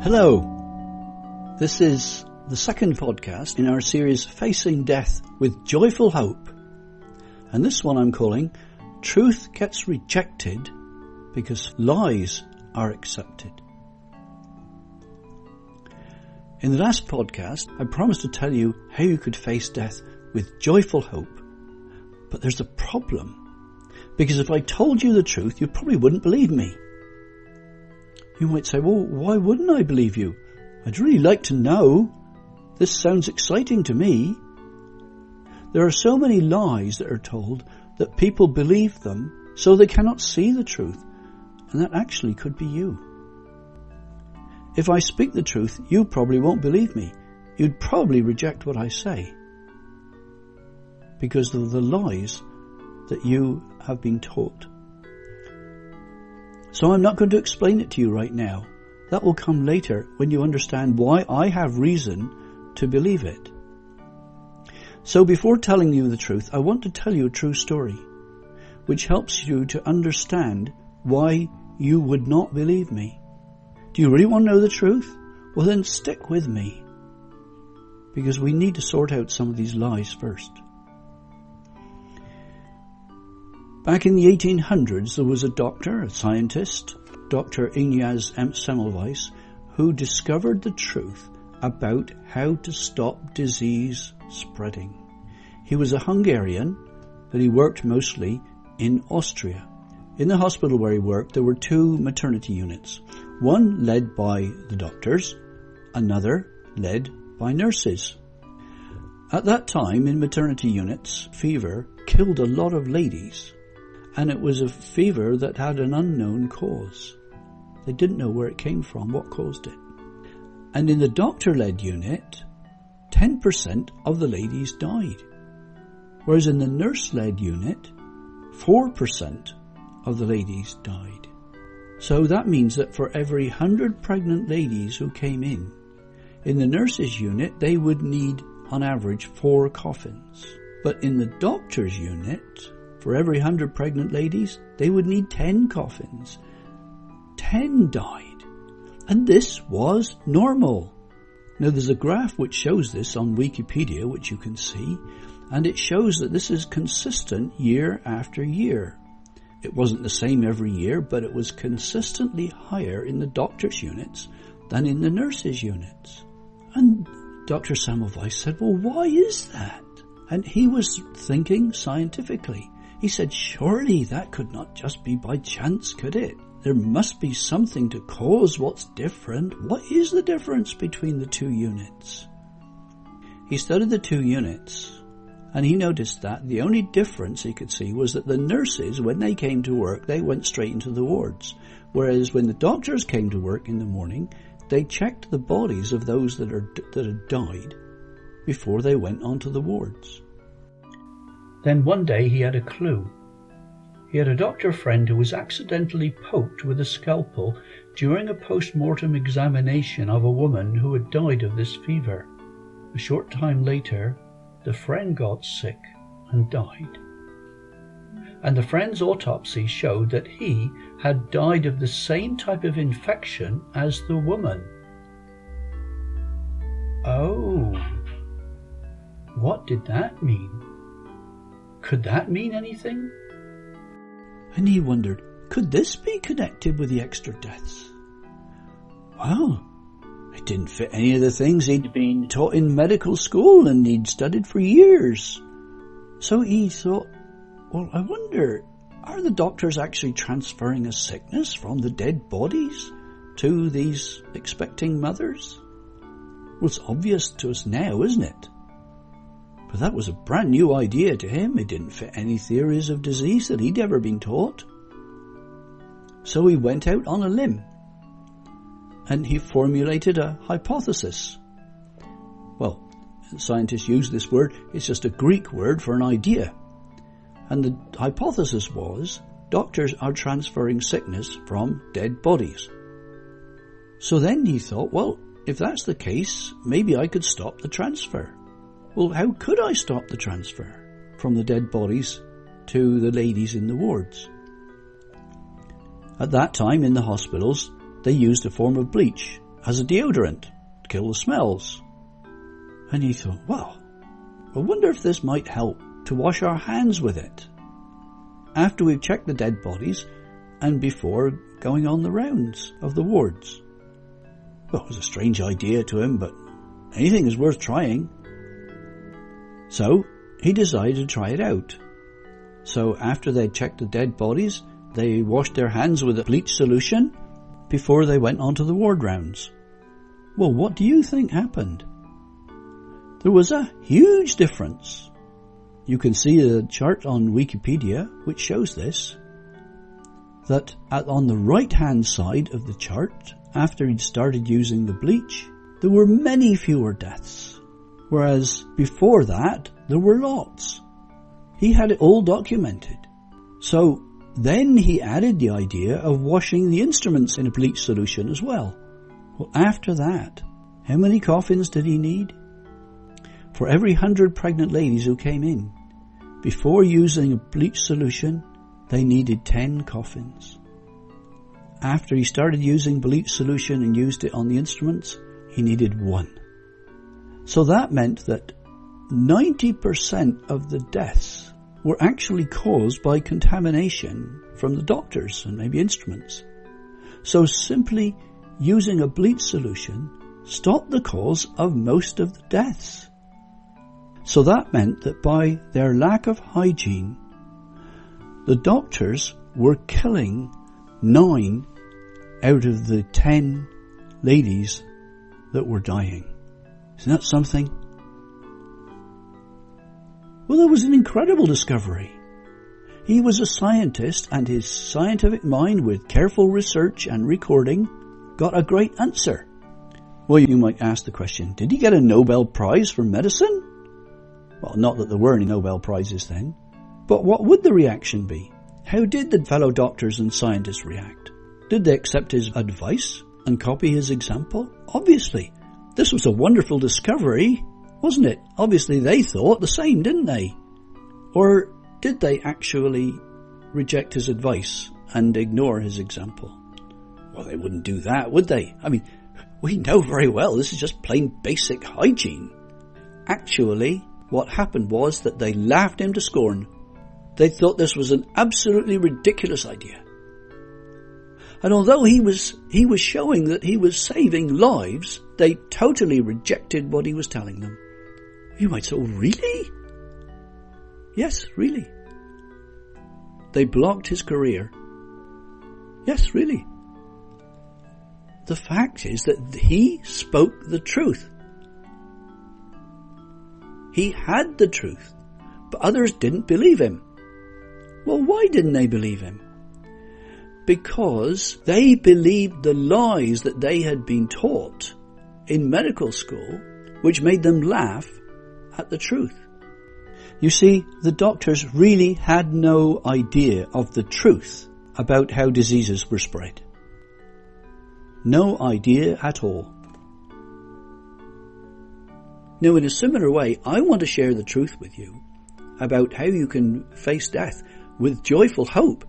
Hello, this is the second podcast in our series Facing Death with Joyful Hope, and this one I'm calling Truth Gets Rejected Because Lies Are Accepted. In the last podcast, I promised to tell you how you could face death with joyful hope, but there's a problem, because if I told you the truth, you probably wouldn't believe me. You might say, well, why wouldn't I believe you? I'd really like to know. This sounds exciting to me. There are so many lies that are told that people believe them so they cannot see the truth. And that actually could be you. If I speak the truth, you probably won't believe me. You'd probably reject what I say because of the lies that you have been taught. So I'm not going to explain it to you right now. That will come later when you understand why I have reason to believe it. So before telling you the truth, I want to tell you a true story, which helps you to understand why you would not believe me. Do you really want to know the truth? Well, then stick with me, because we need to sort out some of these lies first. Back in the 1800s, there was a doctor, a scientist, Dr. Ignaz Semmelweis, who discovered the truth about how to stop disease spreading. He was a Hungarian, but he worked mostly in Austria. In the hospital where he worked, there were two maternity units, one led by the doctors, another led by nurses. At that time, in maternity units, fever killed a lot of ladies. And it was a fever that had an unknown cause. They didn't know where it came from, what caused it. And in the doctor-led unit, 10% of the ladies died. Whereas in the nurse-led unit, 4% of the ladies died. So that means that for every 100 pregnant ladies who came in the nurses' unit, they would need, on average, 4 coffins. But in the doctor's unit, for every 100 pregnant ladies, they would need 10 coffins. 10 died. And this was normal. Now there's a graph which shows this on Wikipedia, which you can see, and it shows that this is consistent year after year. It wasn't the same every year, but it was consistently higher in the doctor's units than in the nurses' units. And Dr. Semmelweis said, well, why is that? And he was thinking scientifically. He said, surely that could not just be by chance, could it? There must be something to cause what's different. What is the difference between the two units? He studied the two units, and he noticed that the only difference he could see was that the nurses, when they came to work, they went straight into the wards. Whereas when the doctors came to work in the morning, they checked the bodies of those that had died before they went onto the wards. Then one day he had a clue. He had a doctor friend who was accidentally poked with a scalpel during a post-mortem examination of a woman who had died of this fever. A short time later, the friend got sick and died. And the friend's autopsy showed that he had died of the same type of infection as the woman. Oh, what did that mean? Could that mean anything? And he wondered, could this be connected with the extra deaths? Well, it didn't fit any of the things he'd been taught in medical school and he'd studied for years. So he thought, well, I wonder, are the doctors actually transferring a sickness from the dead bodies to these expecting mothers? Well, it's obvious to us now, isn't it? But that was a brand new idea to him. It didn't fit any theories of disease that he'd ever been taught. So he went out on a limb and he formulated a hypothesis. Well, scientists use this word. It's just a Greek word for an idea. And the hypothesis was doctors are transferring sickness from dead bodies. So then he thought, well, if that's the case, maybe I could stop the transfer. Well, how could I stop the transfer from the dead bodies to the ladies in the wards? At that time in the hospitals, they used a form of bleach, as a deodorant to kill the smells. And he thought, well, I wonder if this might help to wash our hands with it after we've checked the dead bodies and before going on the rounds of the wards. Well, it was a strange idea to him, but anything is worth trying. So he decided to try it out. So after they checked the dead bodies, they washed their hands with a bleach solution before they went onto the ward rounds. Well, what do you think happened? There was a huge difference. You can see a chart on Wikipedia which shows this, that on the right hand side of the chart, after he'd started using the bleach, there were many fewer deaths, whereas before that there were lots. He had it all documented. So then he added the idea of washing the instruments in a bleach solution as well. Well, after that, how many coffins did he need? For every 100 pregnant ladies who came in, before using a bleach solution, they needed 10 coffins. After he started using bleach solution and used it on the instruments, he needed 1. So that meant that 90% of the deaths were actually caused by contamination from the doctors and maybe instruments. So simply using a bleach solution stopped the cause of most of the deaths. So that meant that by their lack of hygiene, the doctors were killing 9 out of the 10 ladies that were dying. Isn't that something? Well, that was an incredible discovery. He was a scientist, and his scientific mind, with careful research and recording, got a great answer. Well, you might ask the question, did he get a Nobel Prize for medicine? Well, not that there were any Nobel Prizes then. But what would the reaction be? How did the fellow doctors and scientists react? Did they accept his advice and copy his example? Obviously. This was a wonderful discovery, wasn't it? Obviously they thought the same, didn't they? Or did they actually reject his advice and ignore his example? Well, they wouldn't do that, would they? I mean, we know very well this is just plain basic hygiene. Actually, what happened was that they laughed him to scorn. They thought this was an absolutely ridiculous idea. And although he was showing that he was saving lives, they totally rejected what he was telling them. You might say, oh, really? Yes, really. They blocked his career. Yes, really. The fact is that he spoke the truth. He had the truth, but others didn't believe him. Well, why didn't they believe him? Because they believed the lies that they had been taught in medical school, which made them laugh at the truth. You see, the doctors really had no idea of the truth about how diseases were spread. No idea at all. Now, in a similar way, I want to share the truth with you about how you can face death with joyful hope.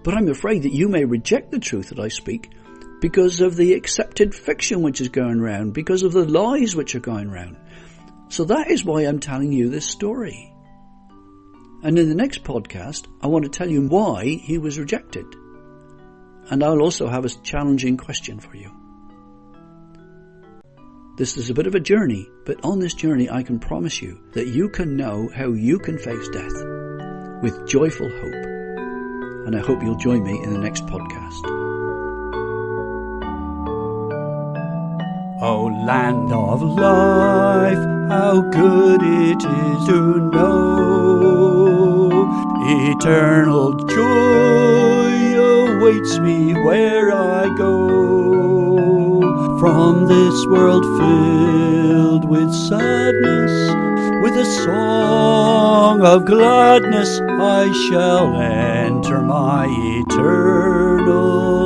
But I'm afraid that you may reject the truth that I speak because of the accepted fiction which is going around, because of the lies which are going around. So that is why I'm telling you this story. And in the next podcast, I want to tell you why he was rejected. And I'll also have a challenging question for you. This is a bit of a journey, but on this journey I can promise you that you can know how you can face death with joyful hope. And I hope you'll join me in the next podcast. O land of life, how good it is to know eternal joy awaits me where I go. From this world filled with sadness, with a song of gladness, I shall enter my eternal